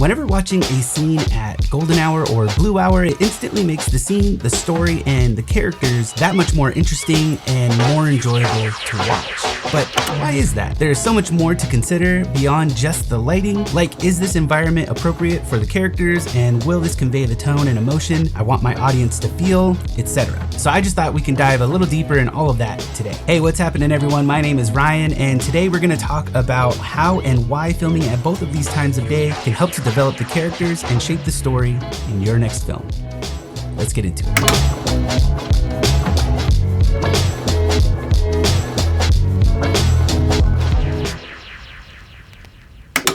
Whenever watching a scene at golden hour or blue hour, it instantly makes the scene, the story, and the characters that much more interesting and more enjoyable to watch. But why is that? There's so much more to consider beyond just the lighting. Like, is this environment appropriate for the characters, and will this convey the tone and emotion I want my audience to feel, etc. So I just thought we can dive a little deeper in all of that today. Hey, what's happening everyone? My name is Ryan, and today we're gonna talk about how and why filming at both of these times of day can help to develop the characters and shape the story in your next film. Let's get into it.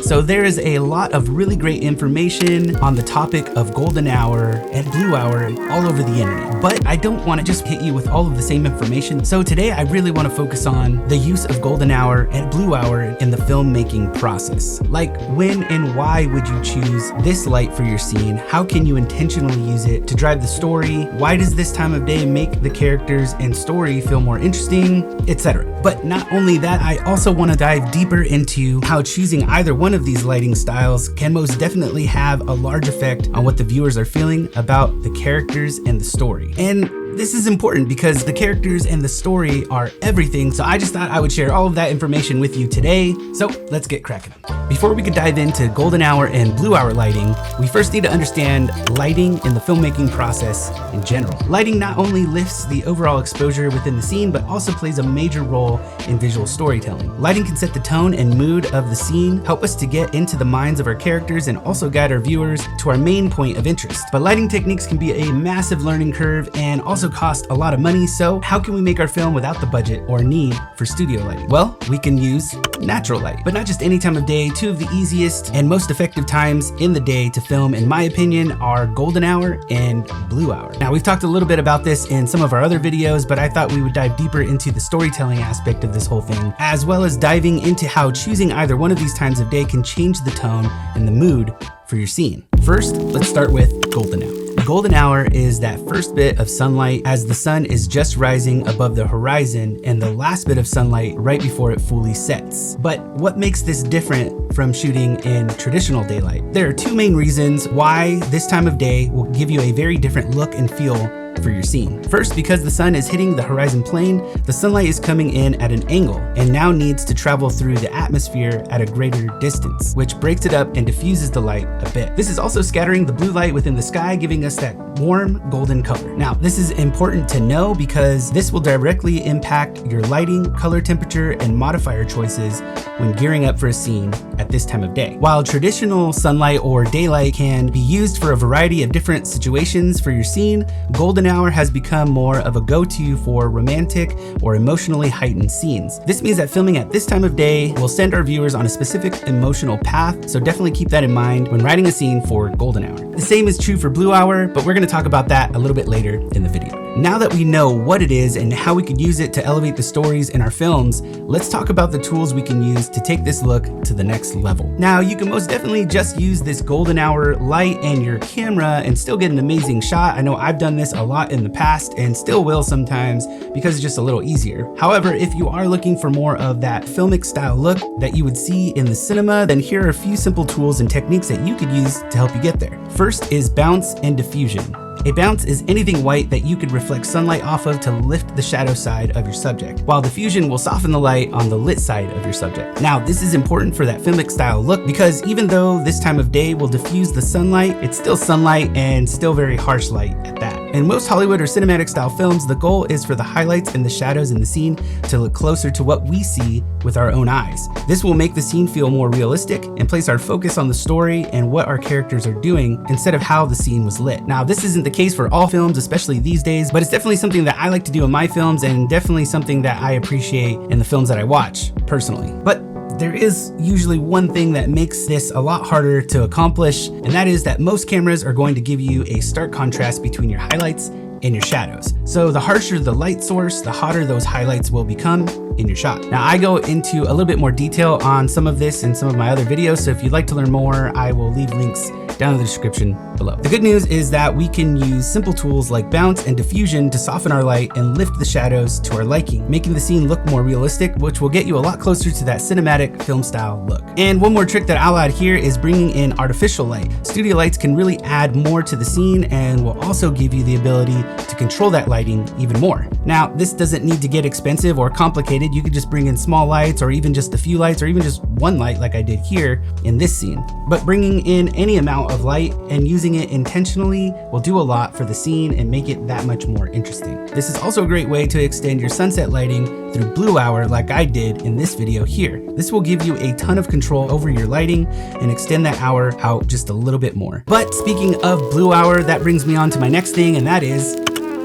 So there is a lot of really great information on the topic of golden hour and blue hour all over the internet, but I don't want to just hit you with all of the same information. So today I really want to focus on the use of golden hour and blue hour in the filmmaking process. Like, when and why would you choose this light for your scene? How can you intentionally use it to drive the story? Why does this time of day make the characters and story feel more interesting, etc. But not only that, I also want to dive deeper into how choosing either one of these lighting styles can most definitely have a large effect on what the viewers are feeling about the characters and the story. And this is important because the characters and the story are everything, so I just thought I would share all of that information with you today. So let's get cracking. Before we could dive into golden hour and blue hour lighting, we first need to understand lighting in the filmmaking process in general. Lighting not only lifts the overall exposure within the scene, but also plays a major role in visual storytelling. Lighting can set the tone and mood of the scene, help us to get into the minds of our characters, and also guide our viewers to our main point of interest. But lighting techniques can be a massive learning curve and also cost a lot of money, so how can we make our film without the budget or need for studio lighting? Well, we can use natural light, but not just any time of day. Two of the easiest and most effective times in the day to film, in my opinion, are golden hour and blue hour. Now, we've talked a little bit about this in some of our other videos, but I thought we would dive deeper into the storytelling aspect of this whole thing, as well as diving into how choosing either one of these times of day can change the tone and the mood for your scene. First, let's start with golden hour. The golden hour is that first bit of sunlight as the sun is just rising above the horizon, and the last bit of sunlight right before it fully sets. But what makes this different from shooting in traditional daylight? There are two main reasons why this time of day will give you a very different look and feel for your scene. First, because the sun is hitting the horizon plane, the sunlight is coming in at an angle and now needs to travel through the atmosphere at a greater distance, which breaks it up and diffuses the light a bit. This is also scattering the blue light within the sky, giving us that warm golden color. Now, this is important to know because this will directly impact your lighting, color temperature, and modifier choices when gearing up for a scene at this time of day. While traditional sunlight or daylight can be used for a variety of different situations for your scene, golden hour has become more of a go-to for romantic or emotionally heightened scenes. This means that filming at this time of day will send our viewers on a specific emotional path, so definitely keep that in mind when writing a scene for golden hour. The same is true for blue hour, but we're going to talk about that a little bit later in the video. Now that we know what it is and how we could use it to elevate the stories in our films, let's talk about the tools we can use to take this look to the next level. Now, you can most definitely just use this golden hour light and your camera and still get an amazing shot. I know I've done this a lot in the past and still will sometimes because it's just a little easier. However, if you are looking for more of that filmic style look that you would see in the cinema, then here are a few simple tools and techniques that you could use to help you get there. First is bounce and diffusion. A bounce is anything white that you could reflect sunlight off of to lift the shadow side of your subject, while diffusion will soften the light on the lit side of your subject. Now, this is important for that filmic style look because even though this time of day will diffuse the sunlight, it's still sunlight and still very harsh light at that. In most Hollywood or cinematic style films, the goal is for the highlights and the shadows in the scene to look closer to what we see with our own eyes. This will make the scene feel more realistic and place our focus on the story and what our characters are doing instead of how the scene was lit. Now, this isn't the case for all films, especially these days, but it's definitely something that I like to do in my films and definitely something that I appreciate in the films that I watch personally. But there is usually one thing that makes this a lot harder to accomplish, and that is that most cameras are going to give you a stark contrast between your highlights and your shadows. So the harsher the light source, the hotter those highlights will become in your shot. Now, I go into a little bit more detail on some of this in some of my other videos, so if you'd like to learn more, I will leave links down in the description below. The good news is that we can use simple tools like bounce and diffusion to soften our light and lift the shadows to our liking, making the scene look more realistic, which will get you a lot closer to that cinematic film style look. And one more trick that I'll add here is bringing in artificial light. Studio lights can really add more to the scene and will also give you the ability to control that lighting even more. Now, this doesn't need to get expensive or complicated. You could just bring in small lights or even just a few lights or even just one light like I did here in this scene. But bringing in any amount of light and using it intentionally will do a lot for the scene and make it that much more interesting. This is also a great way to extend your sunset lighting through blue hour like I did in this video here. This will give you a ton of control over your lighting and extend that hour out just a little bit more. But speaking of blue hour, that brings me on to my next thing, and that is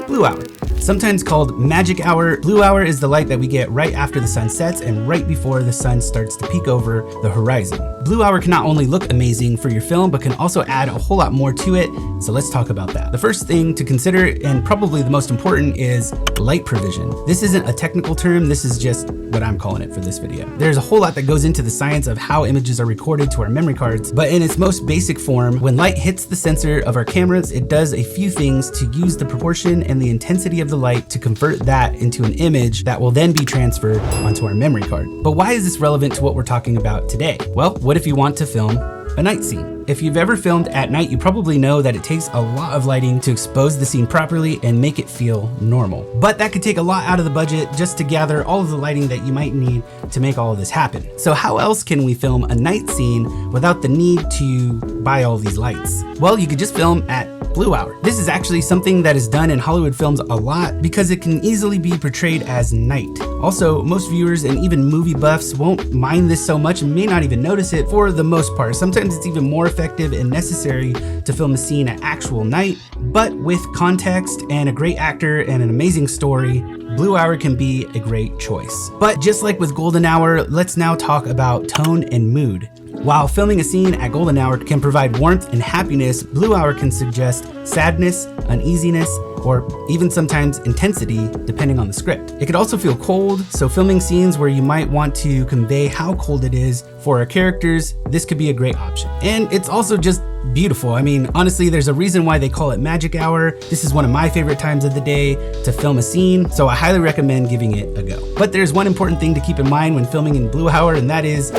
blue hour. Sometimes called magic hour, blue hour is the light that we get right after the sun sets and right before the sun starts to peek over the horizon. Blue hour can not only look amazing for your film, but can also add a whole lot more to it. So let's talk about that. The first thing to consider, and probably the most important, is light provision. This isn't a technical term, this is just what I'm calling it for this video. There's a whole lot that goes into the science of how images are recorded to our memory cards, but in its most basic form, when light hits the sensor of our cameras, it does a few things to use the proportion and the intensity of the light to convert that into an image that will then be transferred onto our memory card. But why is this relevant to what we're talking about today? Well, what if you want to film a night scene? If you've ever filmed at night, you probably know that it takes a lot of lighting to expose the scene properly and make it feel normal. But that could take a lot out of the budget just to gather all of the lighting that you might need to make all of this happen. So how else can we film a night scene without the need to buy all these lights? Well, you could just film at blue hour. This is actually something that is done in Hollywood films a lot because it can easily be portrayed as night. Also, most viewers and even movie buffs won't mind this so much and may not even notice it for the most part. Sometimes it's even more effective and necessary to film a scene at actual night, but with context and a great actor and an amazing story, blue hour can be a great choice. But just like with golden hour, let's now talk about tone and mood. While filming a scene at golden hour can provide warmth and happiness, blue hour can suggest sadness, uneasiness, or even sometimes intensity, depending on the script. It could also feel cold, so filming scenes where you might want to convey how cold it is for our characters, this could be a great option. And it's also just beautiful. I mean, honestly, there's a reason why they call it magic hour. This is one of my favorite times of the day to film a scene, so I highly recommend giving it a go. But there's one important thing to keep in mind when filming in blue hour, and that is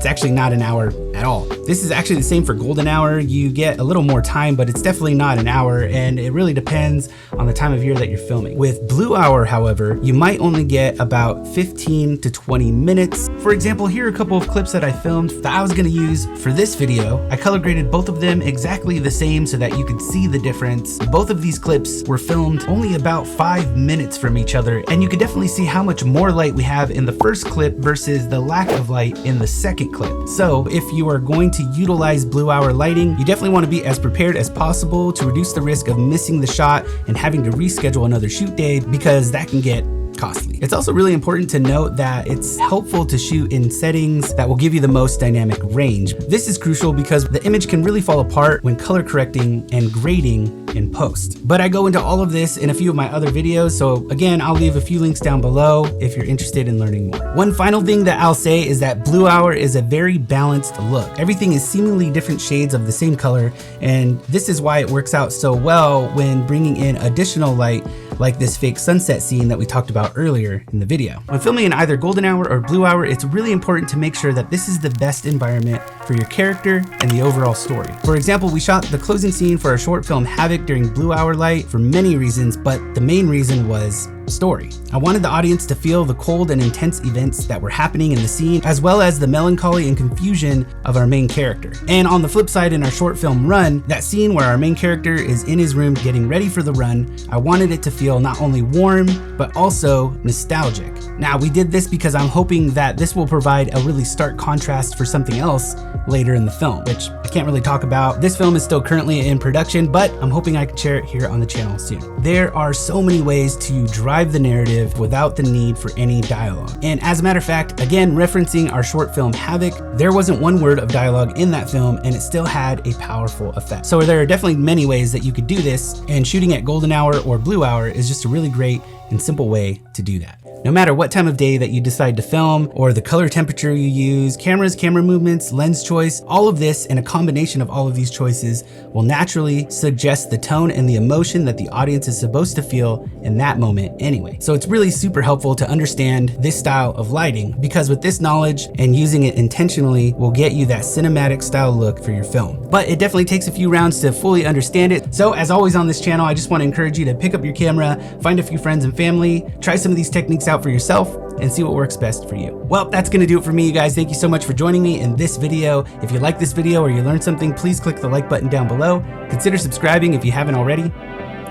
it's actually not an hour at all. This is actually the same for golden hour. You get a little more time, but it's definitely not an hour, and it really depends on the time of year that you're filming. With blue hour, however, you might only get about 15 to 20 minutes. For example, here are a couple of clips that I filmed that I was gonna use for this video. I color graded both of them exactly the same so that you could see the difference. Both of these clips were filmed only about 5 minutes from each other, and you could definitely see how much more light we have in the first clip versus the lack of light in the second clip. So if you are going to utilize blue hour lighting, you definitely want to be as prepared as possible to reduce the risk of missing the shot and having to reschedule another shoot day, because that can get costly. It's also really important to note that it's helpful to shoot in settings that will give you the most dynamic range. This is crucial because the image can really fall apart when color correcting and grading in post. But I go into all of this in a few of my other videos, so again, I'll leave a few links down below if you're interested in learning more. One final thing that I'll say is that blue hour is a very balanced look. Everything is seemingly different shades of the same color, and this is why it works out so well when bringing in additional light like this fake sunset scene that we talked about earlier in the video. When filming in either golden hour or blue hour, it's really important to make sure that this is the best environment for your character and the overall story. For example, we shot the closing scene for our short film Havoc during blue hour light for many reasons, but the main reason was story. I wanted the audience to feel the cold and intense events that were happening in the scene, as well as the melancholy and confusion of our main character. And on the flip side, in our short film Run, that scene where our main character is in his room getting ready for the run, I wanted it to feel not only warm, but also nostalgic. Now, we did this because I'm hoping that this will provide a really stark contrast for something else later in the film, which I can't really talk about. This film is still currently in production, but I'm hoping I can share it here on the channel soon. There are so many ways to drive the narrative without the need for any dialogue. And as a matter of fact, again, referencing our short film Havoc, there wasn't one word of dialogue in that film, and it still had a powerful effect. So there are definitely many ways that you could do this, and shooting at golden hour or blue hour is just a really great and simple way to do that. No matter what time of day that you decide to film, or the color temperature you use, cameras, camera movements, lens choice, all of this and a combination of all of these choices will naturally suggest the tone and the emotion that the audience is supposed to feel in that moment anyway. So it's really super helpful to understand this style of lighting, because with this knowledge and using it intentionally will get you that cinematic style look for your film. But it definitely takes a few rounds to fully understand it. So as always on this channel, I just want to encourage you to pick up your camera, find a few friends and family, try some of these techniques out for yourself, and see what works best for you. Well, that's gonna do it for me, you guys. Thank you so much for joining me in this video. If you like this video or you learned something, please click the like button down below. Consider subscribing if you haven't already,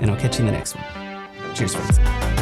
and I'll catch you in the next one. Cheers, friends.